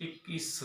21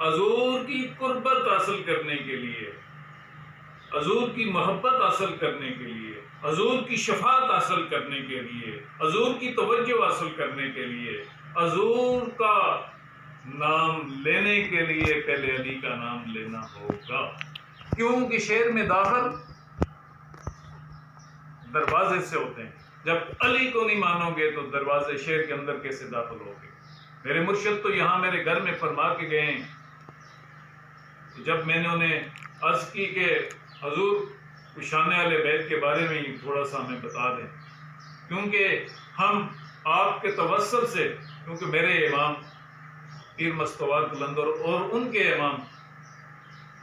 حضور کی قربت حاصل کرنے کے لیے، حضور کی محبت حاصل کرنے کے لیے، حضور کی شفاعت حاصل کرنے کے لیے، حضور کی توجہ حاصل کرنے کے لیے، حضور کا نام لینے کے لیے پہلے علی کا نام لینا ہوگا. کیونکہ شہر میں داخل دروازے سے ہوتے ہیں. جب علی کو نہیں مانو گے تو دروازے شہر کے اندر کیسے داخل ہوگے؟ میرے مرشد تو یہاں میرے گھر میں فرما کے گئے ہیں. جب میں نے انہیں عرض کی کہ حضور شان اہل بیت کے بارے میں ہی تھوڑا سا ہمیں بتا دیں، کیونکہ ہم آپ کے توسل سے، کیونکہ میرے امام پیر مستوار قلندر اور ان کے امام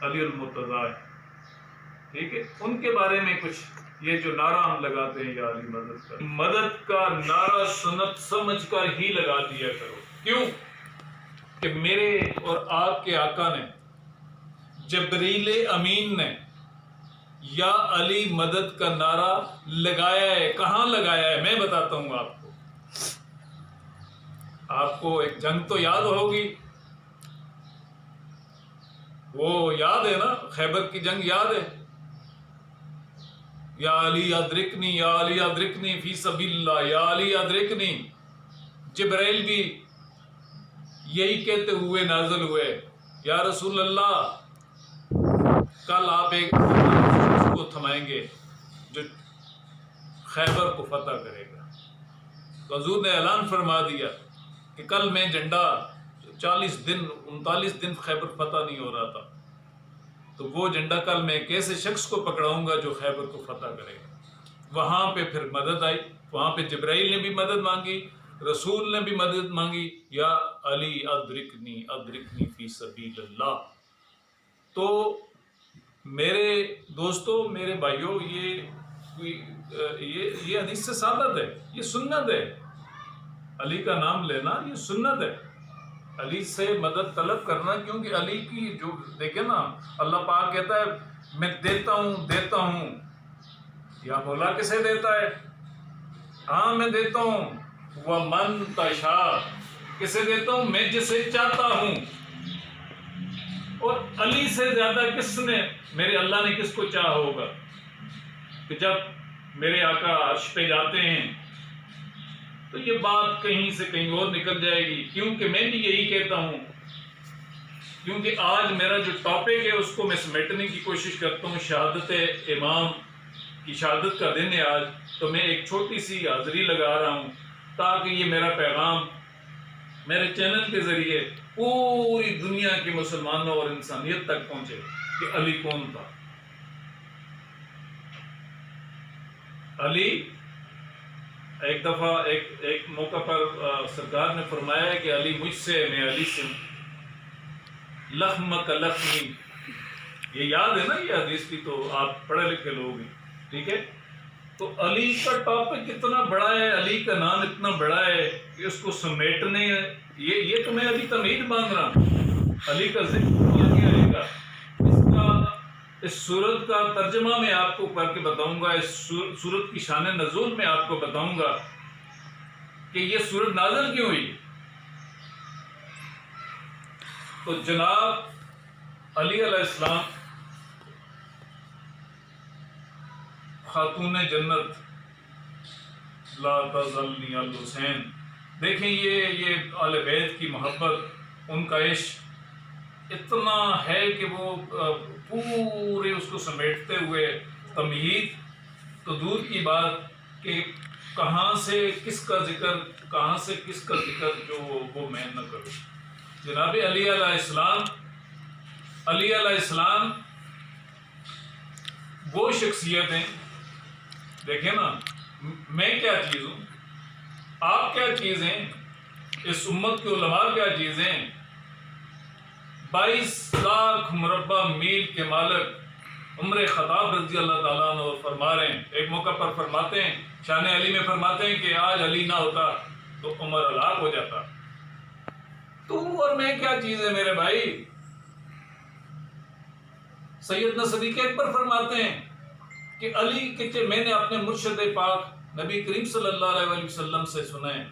علی المرتضیٰ ہیں، ٹھیک ہے، ان کے بارے میں کچھ یہ جو نعرہ ہم لگاتے ہیں یا علی مدد کا نعرہ سنت سمجھ کر ہی لگا دیا کرو. کیوں کہ میرے اور آپ کے آقا نے، جبریل امین نے یا علی مدد کا نعرہ لگایا ہے. کہاں لگایا ہے؟ میں بتاتا ہوں آپ کو. آپ کو ایک جنگ تو یاد ہوگی، وہ یاد ہے نا، خیبر کی جنگ یاد ہے. یا علی ادرکنی، یا علی ادرکنی فی سبیل اللہ، یا علی ادرکنی. جبرائیل بھی یہی کہتے ہوئے نازل ہوئے، یا رسول اللہ کل آپ ایک کو تھمائیں گے جو خیبر کو فتح کرے گا. تو حضور نے اعلان فرما دیا کہ کل میں جھنڈا 39 دن خیبر فتح نہیں ہو رہا تھا، تو وہ جھنڈا کل میں ایک ایسے شخص کو پکڑاؤں گا جو خیبر کو فتح کرے گا. وہاں پہ پھر مدد آئی. وہاں پہ جبرائیل نے بھی مدد مانگی، رسول نے بھی مدد مانگی، یا علی ادرکنی ادرکنی فی سبیل اللہ. تو میرے دوستو، میرے بھائیوں، یہ حدیث سے ثابت ہے، یہ سنت ہے. علی کا نام لینا یہ سنت ہے. علی سے مدد طلب کرنا، کیونکہ علی کی جو دیکھیں نا، اللہ پاک کہتا ہے میں دیتا ہوں. یا مولا کسے دیتا ہے؟ ہاں میں دیتا ہوں. وَمَن تَشَاءُ، کسے دیتا ہوں؟ میں جسے چاہتا ہوں. اور علی سے زیادہ کس نے، میرے اللہ نے کس کو چاہا ہوگا کہ جب میرے آقا عرش پہ جاتے ہیں تو یہ بات کہیں سے کہیں اور نکل جائے گی. کیونکہ میں بھی یہی کہتا ہوں، کیونکہ آج میرا جو ٹاپک ہے اس کو میں سمیٹنے کی کوشش کرتا ہوں. شہادت امام کی شہادت کا دن ہے آج، تو میں ایک چھوٹی سی حاضری لگا رہا ہوں تاکہ یہ میرا پیغام میرے چینل کے ذریعے پوری دنیا کے مسلمانوں اور انسانیت تک پہنچے کہ علی کون تھا. علی ایک دفعہ ایک موقع پر سرکار نے فرمایا ہے کہ علی مجھ سے، میں علی سے ہوں. لخمک لخمی، یہ یاد ہے نا، یہ حدیث بھی تو آپ پڑھے لکھے لوگ ہیں، ٹھیک ہے. تو علی کا ٹاپک اتنا بڑا ہے، علی کا نام اتنا بڑا ہے کہ اس کو سمیٹنے، یہ تو میں ابھی تمہید باندھ رہا ہوں. علی کا ذکر کیا گیا علی کا، اس سورت کا ترجمہ میں آپ کو پڑھ کے بتاؤں گا. اس سورت کی شان نزول میں آپ کو بتاؤں گا کہ یہ سورت نازل کیوں ہوئی. تو جناب علی علیہ السلام خاتون جنت، لا تزلنی الحسین. دیکھیں یہ اہل بیت کی محبت، ان کا عشق اتنا ہے کہ وہ پورے اس کو سمیٹتے ہوئے تمہید تو دور کی بات کہ کہاں سے کس کا ذکر، کہاں سے کس کا ذکر جو وہ میں نہ کروں. جناب علی علیہ السلام، علی علیہ السلام وہ شخصیت ہیں. دیکھیں نا، میں کیا چیز ہوں، آپ کیا چیز ہیں، اس امت کے علماء کیا چیز ہیں. 22 لاکھ مربع میل کے مالک عمر خطاب رضی اللہ تعالیٰ عنہ فرما رہے ہیں. ایک موقع پر فرماتے ہیں، شان علی میں فرماتے ہیں کہ آج علی نہ ہوتا تو عمر ہلاک ہو جاتا. تو اور میں کیا چیز ہے میرے بھائی. سیدنا صدیق اکبر فرماتے ہیں کہ علی کہ میں نے اپنے مرشد پاک نبی کریم صلی اللہ علیہ وسلم سے سنا ہے.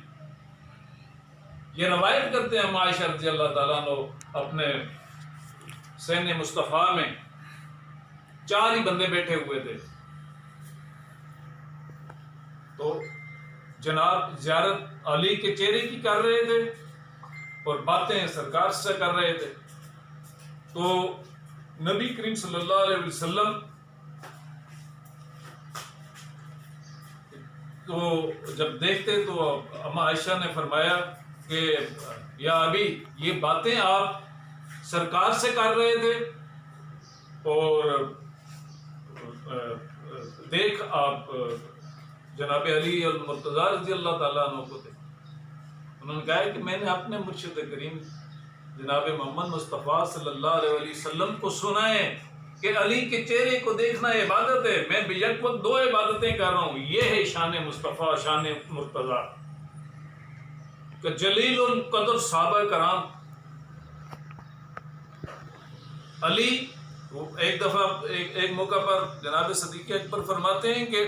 یہ روایت کرتے ہیں عائشہ رضی اللہ تعالیٰ عنہ اپنے سین مصطفیٰ میں 4 ہی بندے بیٹھے ہوئے تھے، تو جناب زیارت علی کے چہرے کی کر رہے تھے اور باتیں سرکار سے کر رہے تھے. تو نبی کریم صلی اللہ علیہ وسلم تو جب دیکھتے تو اما عائشہ نے فرمایا کہ یا ابھی یہ باتیں آپ سرکار سے کر رہے تھے اور دیکھ آپ جناب علی المرتضیٰ رضی اللہ تعالیٰ عنہ کو تھے. انہوں نے کہا کہ میں نے اپنے مرشد کریم جناب محمد مصطفیٰ صلی اللہ علیہ وسلم کو سنا ہے کہ علی کے چہرے کو دیکھنا عبادت ہے، میں یک وقت 2 عبادتیں کر رہا ہوں. یہ ہے شان مصطفیٰ، شان مرتضیٰ کہ جلیل القدر صحابہ کرام. علی ایک دفعہ ایک موقع پر جناب صدیق اکبر فرماتے ہیں کہ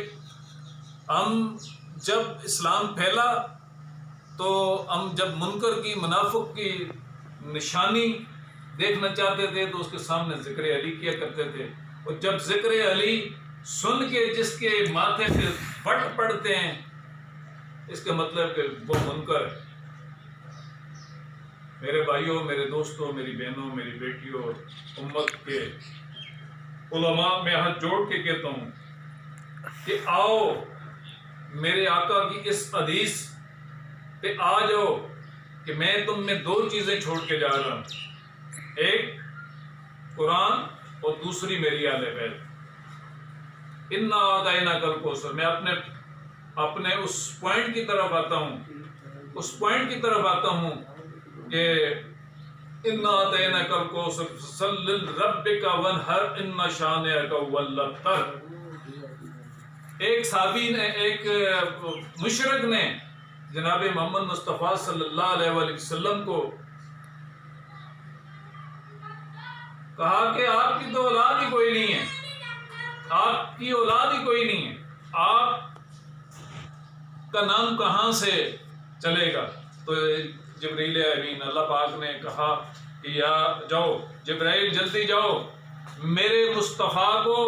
ہم جب اسلام پھیلا تو ہم جب منکر کی منافق کی نشانی دیکھنا چاہتے تھے تو اس کے سامنے ذکر علی کیا کرتے تھے، اور جب ذکر علی سن کے جس کے ماتھے پہ پھٹ پڑتے ہیں اس کا مطلب کہ وہ منکر ہے. میرے بھائیوں، میرے دوستوں، میری بہنوں، میری بیٹیوں، امت کے علماء، میں ہاتھ جوڑ کے کہتا ہوں کہ آؤ میرے آقا کی اس حدیث پہ آ جاؤ کہ میں تم میں 2 چیزیں چھوڑ کے جا رہا ہوں، ایک قرآن اور دوسری میری آل بیت. انا اعطیناک الکوثر. میں اپنے اس پوائنٹ کی طرف آتا ہوں کہ انا اعطیناک الکوثر فصلی لربک وانحر ان شانئک هو الابتر. ایک صحابی نے، ایک مشرک نے جناب محمد مصطفیٰ صلی اللہ علیہ وآلہ وسلم کو کہا کہ آپ کی تو اولاد ہی کوئی نہیں ہے، آپ کی اولاد ہی کوئی نہیں ہے، آپ کا نام کہاں سے چلے گا؟ تو جبرائیل امین اللہ پاک نے کہا کہ یا جاؤ جبرائیل جلدی جاؤ میرے مصطفیٰ کو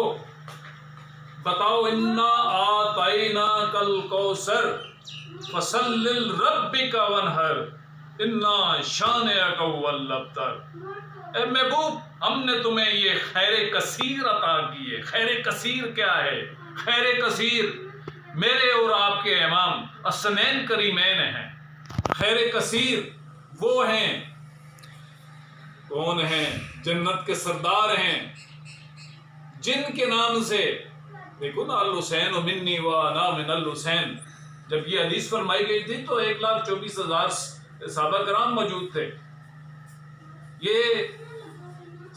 بتاؤ انا اعطیناک الکوثر فصل لربک وانحر انا شانئک هو الابتر. اے محبوب، ہم نے تمہیں یہ خیر کثیر عطا کی ہے. خیر کثیر کیا ہے؟ خیر کثیر میرے اور آپ کے امام السنین کریمین ہیں. خیر کثیر وہ ہیں، کون ہیں؟ جنت کے سردار ہیں جن کے نام سے، دیکھو نا، الحسین منی و انا من الحسین. جب یہ حدیث فرمائی گئی تھی تو 1,24,000 صحابہ کرام موجود تھے. یہ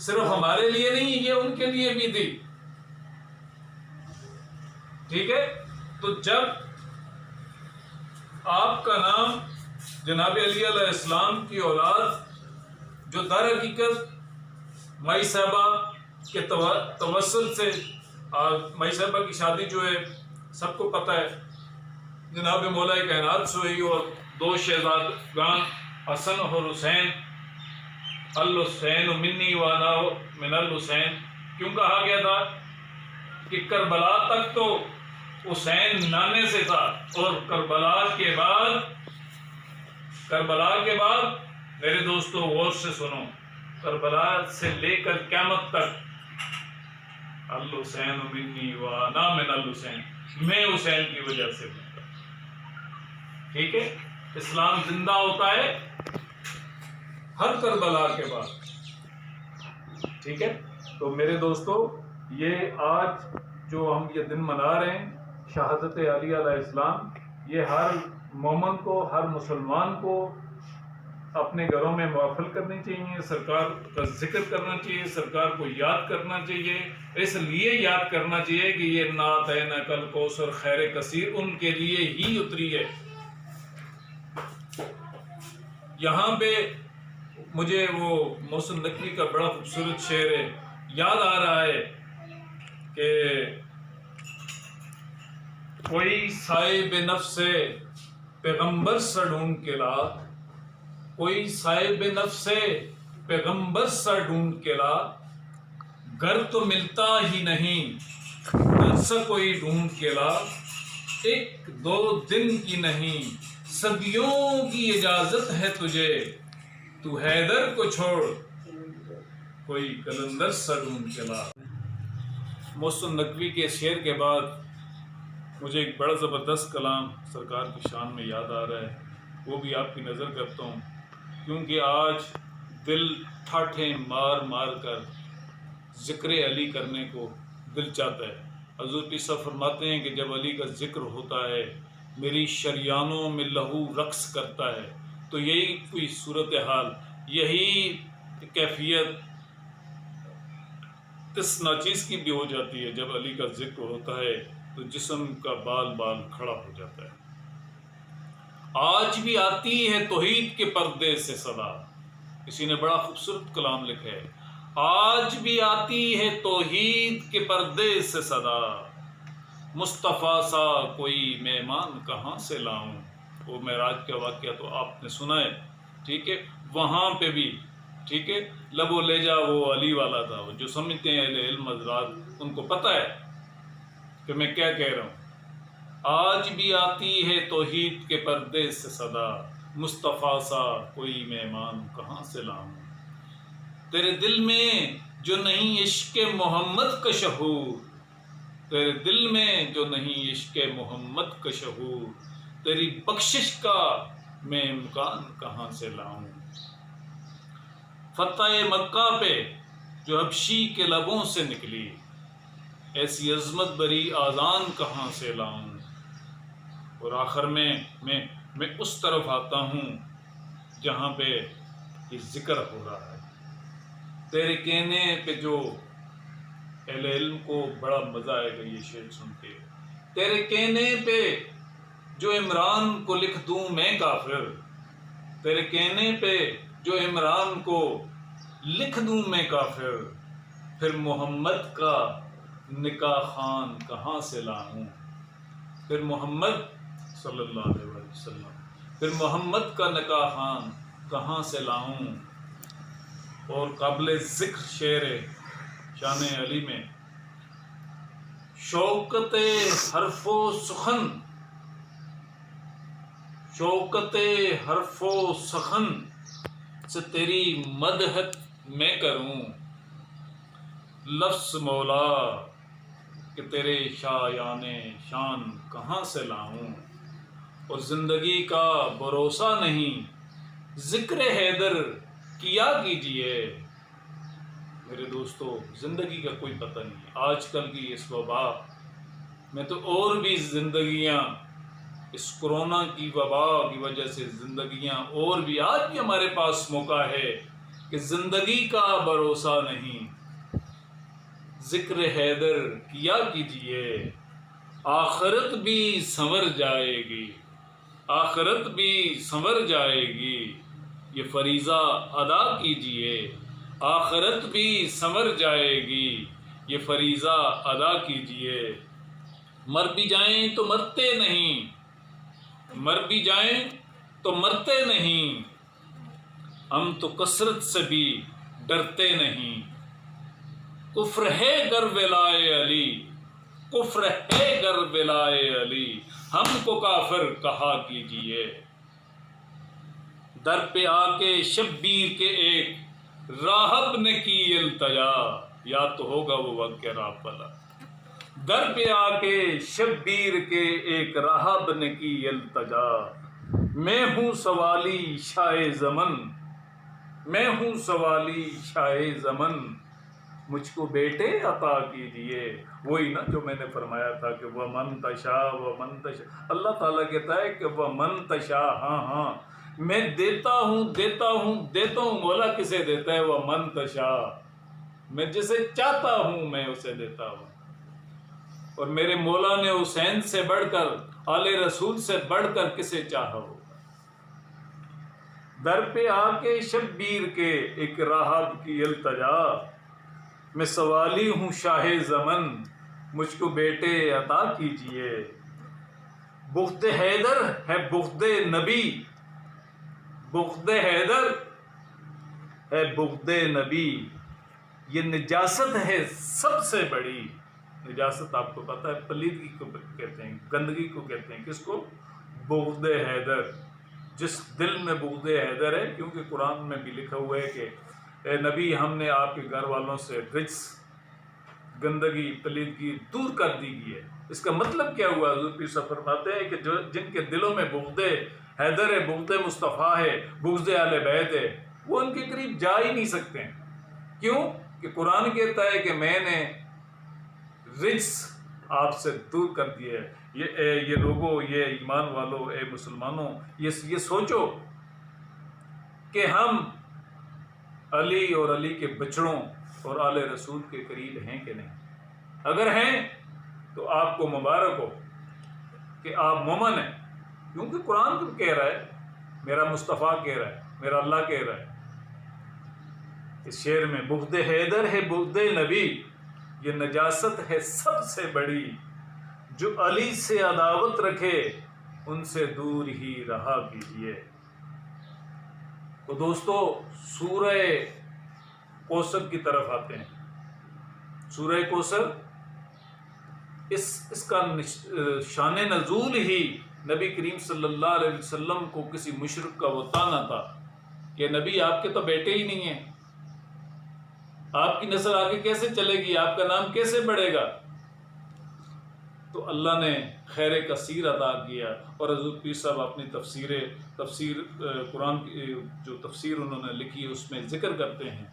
صرف ہمارے لیے نہیں، یہ ان کے لیے بھی تھی. ٹھیک ہے؟ تو جب آپ کا نام جناب علی علیہ السلام کی اولاد جو در حقیقت مائی صاحبہ کے توسل سے، مائی صاحبہ کی شادی جو ہے سب کو پتہ ہے جناب مولا کائنات سے ہوئی، اور 2 شہزادگان حسن اور حسین. الحسین منی و انا من الحسین کیوں کہا گیا تھا؟ کہ کربلا تک تو حسین نانے سے تھا، اور کربلا کے بعد میرے دوستو غور سے سنو، کربلا سے لے کر قیامت تک الحسین منی و انا من الحسین، میں حسین کی وجہ سے ہوں. ٹھیک ہے؟ اسلام زندہ ہوتا ہے ہر کربلا کے بعد. ٹھیک ہے؟ تو میرے دوستو، یہ آج جو ہم یہ دن منا رہے ہیں شہادت علی علیہ السلام، یہ ہر مومن کو، ہر مسلمان کو اپنے گھروں میں محفل کرنی چاہیے، سرکار کا ذکر کرنا چاہیے، سرکار کو یاد کرنا چاہیے. اس لیے یاد کرنا چاہیے کہ یہ انا اعطیناک الکوثر خیر کثیر ان کے لیے ہی اتری ہے. یہاں پہ مجھے وہ محسن نقوی کا بڑا خوبصورت شعر یاد آ رہا ہے کہ کوئی صاحب نفس پیغمبر سے ڈھونڈ کے لا، کوئی صاحب نفس پیغمبر سا ڈھونڈ کے لا، گھر تو ملتا ہی نہیں، گھر سا کوئی ڈھونڈ کے لا، ایک دو دن کی نہیں صدیوں کی اجازت ہے تجھے، تو حیدر کو چھوڑ کوئی کلندر سا ڈھونڈ کے لا۔ محسن نقوی کے شعر کے بعد مجھے ایک بڑا زبردست کلام سرکار کی شان میں یاد آ رہا ہے، وہ بھی آپ کی نظر کرتا ہوں، کیونکہ آج دل ٹھاٹھیں مار مار کر ذکر علی کرنے کو دل چاہتا ہے۔ حضور پیر صاحب فرماتے ہیں کہ جب علی کا ذکر ہوتا ہے میری شریانوں میں لہو رقص کرتا ہے، تو یہی کوئی صورتحال، یہی کیفیت اس ناچیز کی بھی ہو جاتی ہے۔ جب علی کا ذکر ہوتا ہے تو جسم کا بال بال کھڑا ہو جاتا ہے۔ آج بھی آتی ہے توحید کے پردے سے صدا، کسی نے بڑا خوبصورت کلام لکھا ہے، آج بھی آتی ہے توحید کے پردے سے صدا، مصطفیٰ سا کوئی مہمان کہاں سے لاؤں۔ وہ معراج کا واقعہ تو آپ نے سنا ہے، ٹھیک ہے، وہاں پہ بھی ٹھیک ہے، لب و لہجہ وہ علی والا تھا۔ وہ جو سمجھتے ہیں اہل علم حضرات ان کو پتہ ہے کہ میں کیا کہہ رہا ہوں۔ آج بھی آتی ہے توحید کے پردے سے صدا، مصطفیٰ سا کوئی مہمان کہاں سے لاؤں۔ تیرے دل میں جو نہیں عشق محمد کا شہور، تیرے دل میں جو نہیں عشق محمد کا شہور، تیری بخشش کا میں امکان کہاں سے لاؤں۔ فتح مکہ پہ جو حبشی کے لبوں سے نکلی، ایسی عظمت بری آذان کہاں سے لاؤں۔ اور آخر میں اس طرف آتا ہوں جہاں پہ یہ ذکر ہو رہا ہے۔ تیرے کہنے پہ جو اہل علم کو بڑا مزہ آئے گا یہ شعر سن کے، تیرے کہنے پہ جو عمران کو لکھ دوں میں کافر، تیرے کہنے پہ جو عمران کو لکھ دوں میں کافر، پھر محمد کا نکاح خان کہاں سے لاؤں۔ پھر محمد صلی اللہ علیہ وسلم، پھر محمد کا نکاح خان کہاں سے لاؤں۔ اور قابل ذکر شعر شان علی میں، شوکت حرف و سخن، شوکت حرف و سخن سے تیری مدحت میں کروں، لفظ مولا کہ تیرے شایان شان کہاں سے لاؤں۔ اور زندگی کا بھروسہ نہیں، ذکر حیدر کیا کیجئے۔ میرے دوستو، زندگی کا کوئی پتہ نہیں، آج کل کی اس وبا میں تو اور بھی زندگیاں اس کورونا کی وبا کی وجہ سے زندگیاں اور بھی آج بھی ہمارے پاس موقع ہے کہ زندگی کا بھروسہ نہیں، ذکر حیدر کیا کیجئے، آخرت بھی سنور جائے گی، آخرت بھی سنور جائے گی، یہ فریضہ ادا کیجئے، آخرت بھی سنور جائے گی، یہ فریضہ ادا کیجئے۔ مر بھی جائیں تو مرتے نہیں، مر بھی جائیں تو مرتے نہیں، ہم تو کثرت سے بھی ڈرتے نہیں۔ کفر ہے گر ولائے علی، کفر ہے گر ولائے علی، ہم کو کافر کہا کیجئے۔ در پہ آ کے شبیر کے ایک راہب نے کی التجا، یاد تو ہوگا وہ وقت راہب والا۔ در پہ آ کے شبیر کے ایک راہب نے کی التجا، میں ہوں سوالی شاہ زمن، میں ہوں سوالی شاہ زمن، مجھ کو بیٹے عطا کیجئے۔ وہی نا جو میں نے فرمایا تھا کہ وَمَن تَشَاء وَمَن تَشَاء، اللہ تعالیٰ کہتا ہے کہ وَمَن تَشَاء، ہاں میں دیتا ہوں دیتا ہوں دیتا ہوں، مولا کسے دیتا ہے؟ وَمَن تَشَاء، میں جسے چاہتا ہوں میں اسے دیتا ہوں۔ اور میرے مولا نے حسین سے بڑھ کر، آل رسول سے بڑھ کر کسے چاہا ہو۔ در پہ آ کے شبیر کے ایک راہب کی التجا، میں سوالی ہوں شاہ زمن، مجھ کو بیٹے عطا کیجئے۔ بغض حیدر ہے بغض نبی، بغض حیدر اے بغض نبی، یہ نجاست ہے سب سے بڑی۔ نجاست آپ کو پتہ ہے پلیدگی کو کہتے ہیں، گندگی کو کہتے ہیں، کس کو؟ بغض حیدر۔ جس دل میں بغض حیدر ہے، کیونکہ قرآن میں بھی لکھا ہوا ہے کہ اے نبی ہم نے آپ کے گھر والوں سے رجس، گندگی، پلیدگی دور کر دی گئی ہے۔ اس کا مطلب کیا ہوا؟ حضور پیر صاحب فرماتے ہیں کہ جن کے دلوں میں بغض حیدر ہے، بغض مصطفیٰ ہے، بغض اہل بیت ہے، وہ ان کے قریب جا ہی نہیں سکتے ہیں۔ کیوں؟ کہ قرآن کہتا ہے کہ میں نے رجس آپ سے دور کر دیا ہے۔ یہ لوگوں، یہ ایمان والوں، اے مسلمانوں، یہ سوچو کہ ہم علی اور علی کے بچڑوں اور آل رسول کے قریب ہیں کہ نہیں؟ اگر ہیں تو آپ کو مبارک ہو کہ آپ مومن ہیں، کیونکہ قرآن تو کہہ رہا ہے، میرا مصطفیٰ کہہ رہا ہے، میرا اللہ کہہ رہا ہے اس شعر میں، بغض حیدر ہے بغض نبی، یہ نجاست ہے سب سے بڑی، جو علی سے عداوت رکھے ان سے دور ہی رہا کیجیے۔ تو دوستو سورہ کوثر کی طرف آتے ہیں۔ سورہ کوثر اس کا شان نزول ہی نبی کریم صلی اللہ علیہ وسلم کو کسی مشرک کا وہ طعنہ تھا کہ نبی آپ کے تو بیٹے ہی نہیں ہیں، آپ کی نسل آگے کیسے چلے گی، آپ کا نام کیسے بڑھے گا؟ تو اللہ نے خیر کثیر عطا کیا، اور حضور پیر صاحب اپنی تفسیر قرآن کی جو تفسیر انہوں نے لکھی ہے اس میں ذکر کرتے ہیں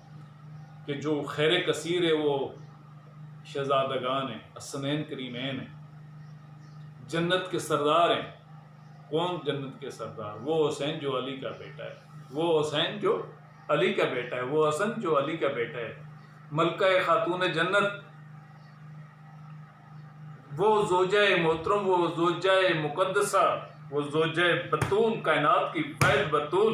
کہ جو خیر کثیر ہے وہ شہزادگان ہیں، حسنین کریمین ہیں، جنت کے سردار ہیں۔ کون جنت کے سردار؟ وہ حسین جو علی کا بیٹا ہے، وہ حسین جو علی کا بیٹا ہے، وہ حسن جو علی کا بیٹا ہے، ملکہ خاتون جنت، وہ زوجہ محترم، وہ زوجہ مقدسہ، وہ زوجہ بطول، کائنات کی واحد بطول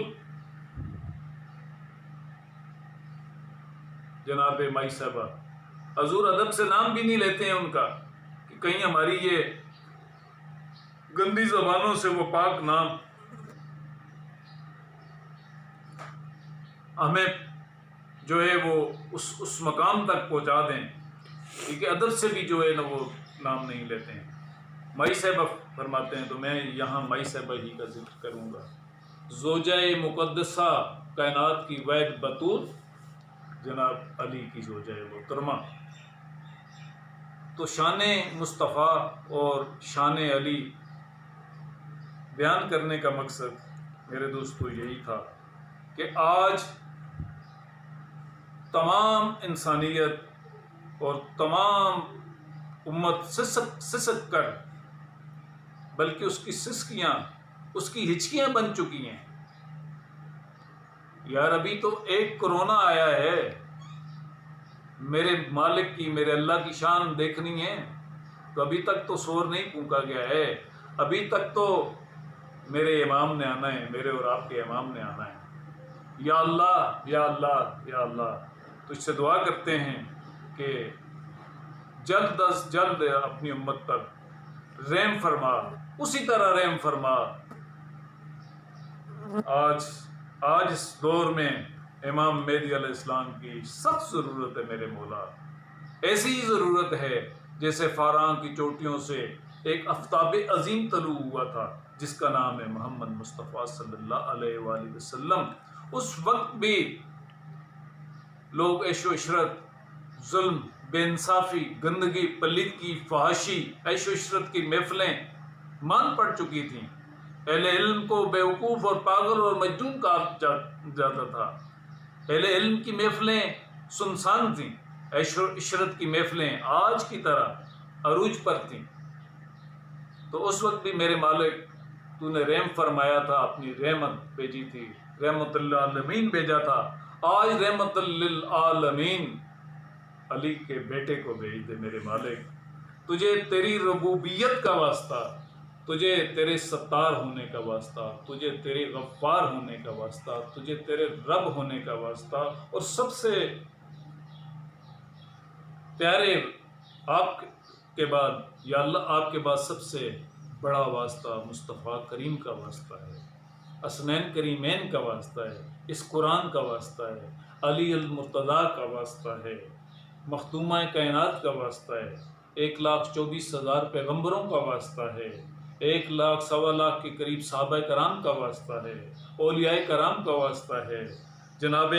جناب مائی صاحبہ۔ حضور ادب سے نام بھی نہیں لیتے ہیں ان کا کہ کہیں ہماری یہ گندی زبانوں سے وہ پاک نام ہمیں جو ہے وہ اس مقام تک پہنچا دیں، کیونکہ ادب سے بھی جو ہے نا وہ نام نہیں لیتے ہیں۔ مائی صاحبہ فرماتے ہیں، تو میں یہاں مائی صاحبہ ہی کا ذکر کروں گا، زوجہ مقدسہ، کائنات کی واحد بطول جناب علی کی زوجہ محترمہ۔ تو شان مصطفیٰ اور شان علی بیان کرنے کا مقصد میرے دوستو یہی تھا کہ آج تمام انسانیت اور تمام امت سسک کر، بلکہ اس کی سسکیاں، اس کی ہچکیاں بن چکی ہیں۔ یار ابھی تو ایک کرونا آیا ہے، میرے مالک کی، میرے اللہ کی شان دیکھنی ہے تو ابھی تک تو شور نہیں پھونکا گیا ہے، ابھی تک تو میرے امام نے آنا ہے، میرے اور آپ کے امام نے آنا ہے۔ یا اللہ یا اللہ یا اللہ، تو اس سے دعا کرتے ہیں کہ جلد از جلد اپنی امت پر رحم فرما، اسی طرح رحم فرما۔ آج اس دور میں امام مہدی علیہ السلام کی سخت ضرورت ہے میرے مولا، ایسی ہی ضرورت ہے جیسے فاراں کی چوٹیوں سے ایک آفتاب عظیم طلوع ہوا تھا جس کا نام ہے محمد مصطفیٰ صلی اللہ علیہ وآلہ وسلم۔ اس وقت بھی لوگ عیش و عشرت، ظلم، بے انصافی، گندگی، پلیدگی، فحاشی، عیش و عشرت کی محفلیں مان پڑ چکی تھیں۔ اہل علم کو بیوقوف اور پاگل اور مجنون کہا جاتا تھا۔ اہل علم کی محفلیں سنسان تھیں، عیش و عشرت کی محفلیں آج کی طرح عروج پر تھیں۔ تو اس وقت بھی میرے مالک تو نے رحم فرمایا تھا، اپنی رحمت بھیجی تھی، رحمت للعالمین بھیجا تھا۔ آج رحمت للعالمین علی کے بیٹے کو بھیج دے میرے مالک، تجھے تیری ربوبیت کا واسطہ، تجھے تیرے ستار ہونے کا واسطہ، تجھے تیرے غفار ہونے کا واسطہ، تجھے تیرے رب ہونے کا واسطہ، اور سب سے پیارے آپ کے بعد یا اللہ آپ کے بعد سب سے بڑا واسطہ مصطفیٰ کریم کا واسطہ ہے، حسنین کریمین کا واسطہ ہے، اس قرآن کا واسطہ ہے۔ علی المرتضیٰ کا واسطہ ہے، مختومہ کائنات کا واسطہ ہے، 1,24,000 پیغمبروں کا واسطہ ہے، 1,00,000 کے قریب صحابہ کرام کا واسطہ ہے، اولیاء کرام کا واسطہ ہے، جناب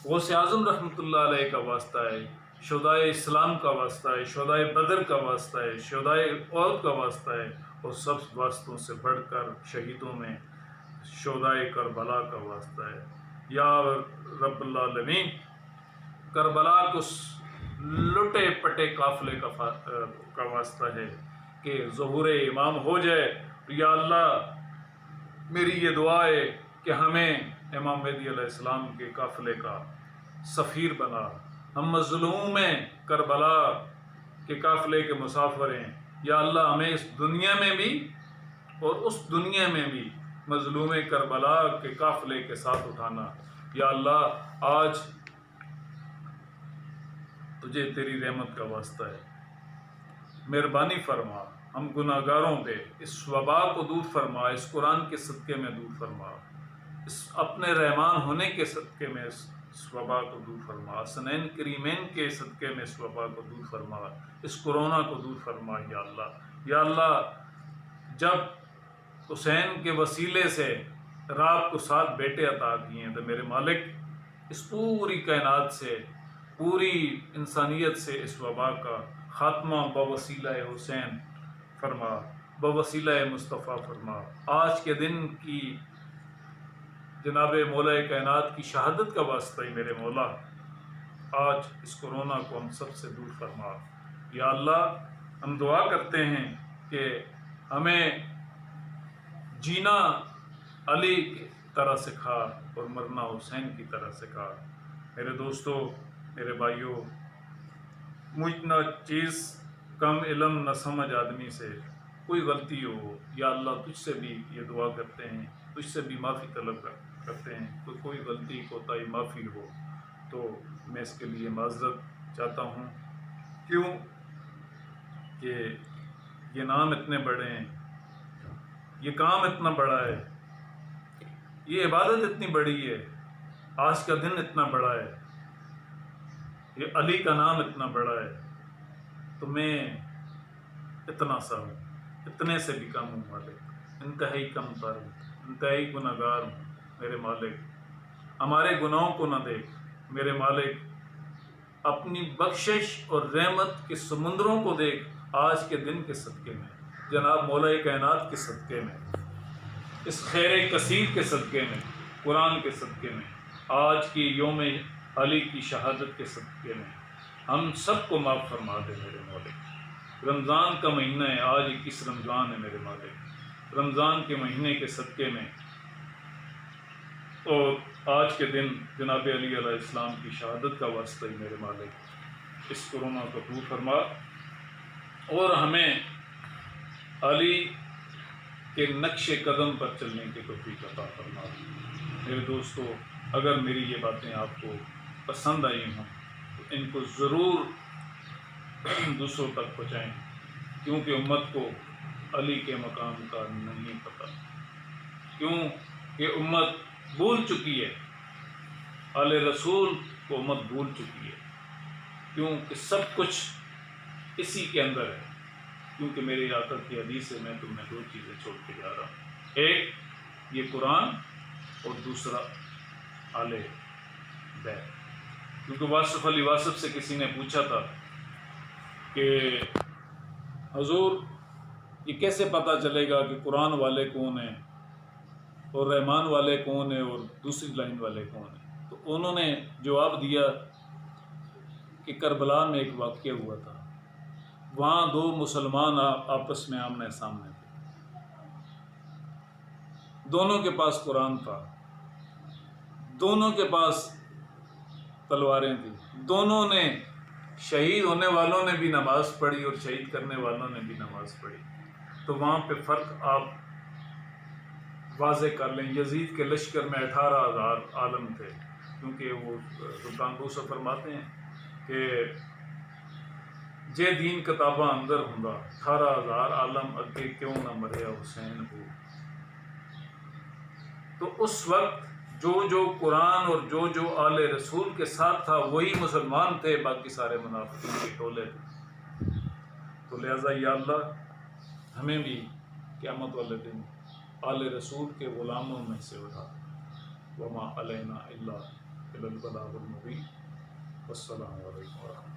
غوث اعظم رحمۃ اللہ علیہ کا واسطہ ہے، شہدائے اسلام کا واسطہ ہے، شہدائے بدر کا واسطہ ہے، شہدائے احد کا واسطہ ہے، اور سب واسطوں سے بڑھ کر شہیدوں میں شہدائے کربلا کا واسطہ ہے۔ یا رب العالمین، کربلا کو لٹے پٹے قافلے کا واسطہ ہے کہ ظہور امام ہو جائے۔ یا اللہ، میری یہ دعا ہے کہ ہمیں امام مہدی علیہ السلام کے قافلے کا سفیر بنا، ہم مظلوم ہیں، کربلا کے قافلے کے مسافر ہیں۔ یا اللہ، ہمیں اس دنیا میں بھی اور اس دنیا میں بھی مظلوم کربلا کے قافلے کے ساتھ اٹھانا۔ یا اللہ، آج تجھے تیری رحمت کا واسطہ ہے، مہربانی فرما، ہم گناہ گاروں پہ اس وبا کو دور فرما، اس قرآن کے صدقے میں دور فرما، اس اپنے رحمان ہونے کے صدقے میں اس وبا کو دور فرما، حسنین کریمین کے صدقے میں اس وبا کو دور فرما، اس کورونا کو دور فرما۔ یا اللہ، یا اللہ، جب حسین کے وسیلے سے رات کو 7 بیٹے عطا کیے ہیں تو میرے مالک، اس پوری کائنات سے، پوری انسانیت سے اس وبا کا خاتمہ بوسیلہ حسین فرما، بوسیلہ مصطفیٰ فرما۔ آج کے دن کی جناب مولا کائنات کی شہادت کا واسطہ ہی میرے مولا، آج اس کورونا کو ہم سب سے دور فرما۔ یا اللہ، ہم دعا کرتے ہیں کہ ہمیں جینا علی کی طرح سکھا اور مرنا حسین کی طرح سکھا۔ میرے دوستو، میرے بھائیوں، مجھ نہ چیز کم علم نہ سمجھ آدمی سے، کوئی غلطی ہو یا اللہ تجھ سے بھی یہ دعا کرتے ہیں، تجھ سے بھی معافی طلب کرتے ہیں، کوئی غلطی کوتاہی معافی ہو تو میں اس کے لیے معذرت چاہتا ہوں۔ کیوں کہ یہ نام اتنے بڑے ہیں، یہ کام اتنا بڑا ہے، یہ عبادت اتنی بڑی ہے، آج کا دن اتنا بڑا ہے، یہ علی کا نام اتنا بڑا ہے، تو میں اتنا سا ہوں، اتنے سے بھی کم ہوں مالک، انتہائی کم تر ہوں، انتہائی گناہ گار ہوں۔ میرے مالک، ہمارے گناہوں کو نہ دیکھ میرے مالک، اپنی بخشش اور رحمت کے سمندروں کو دیکھ، آج کے دن کے صدقے میں، جناب مولا کائنات کے صدقے میں، اس خیر کثیر کے صدقے میں، قرآن کے صدقے میں، آج کی یوم علی کی شہادت کے صدقے میں، ہم سب کو معاف فرما دے میرے مالک۔ رمضان کا مہینہ ہے، آج 21 رمضان ہے میرے مالک، رمضان کے مہینے کے صدقے میں اور آج کے دن جناب علی علیہ السلام کی شہادت کا واسطہ ہی میرے مالک، اس کورونا کو دور فرما اور ہمیں علی کے نقش قدم پر چلنے کی توفیق عطا فرما۔ میرے دوستو، اگر میری یہ باتیں آپ کو پسند آئی ہوں تو ان کو ضرور دوسروں تک پہنچائیں، کیونکہ امت کو علی کے مقام کا نہیں پتہ، کیوں کہ امت بھول چکی ہے، آل رسول کو امت بھول چکی ہے، کیونکہ سب کچھ اسی کے اندر ہے۔ کیونکہ میری آقا کی حدیث ہے، میں تمہیں 2 چیزیں چھوڑ کے جا رہا ہوں، ایک یہ قرآن اور دوسرا آل بیت۔ کیونکہ واصف علی واصف سے کسی نے پوچھا تھا کہ حضور، یہ کیسے پتہ چلے گا کہ قرآن والے کون ہیں اور رحمان والے کون ہیں اور دوسری لائن والے کون ہیں؟ تو انہوں نے جواب دیا کہ کربلا میں ایک واقعہ ہوا تھا، وہاں 2 مسلمان آپس میں آمنے سامنے تھے، دونوں کے پاس قرآن تھا، دونوں کے پاس تلواریں تھیں، دونوں نے، شہید ہونے والوں نے بھی نماز پڑھی اور شہید کرنے والوں نے بھی نماز پڑھی۔ تو وہاں پہ فرق آپ واضح کر لیں۔ یزید کے لشکر میں 18,000 عالم تھے، کیونکہ وہ سلطان بوسہ فرماتے ہیں کہ جے دین کتاباں اندر ہوندا 18,000 عالم اگے کیوں نہ مریا حسین ہو۔ تو اس وقت جو قرآن اور جو آل رسول کے ساتھ تھا وہی مسلمان تھے، باقی سارے منافقین کے ٹولے تھے۔ تو لہٰذا یا اللہ ہمیں بھی قیامت والے دن آل رسول کے غلاموں میں سے اٹھا۔ وما علینا الا البلاغ المبین۔ والسلام علیکم ورحمۃ اللہ۔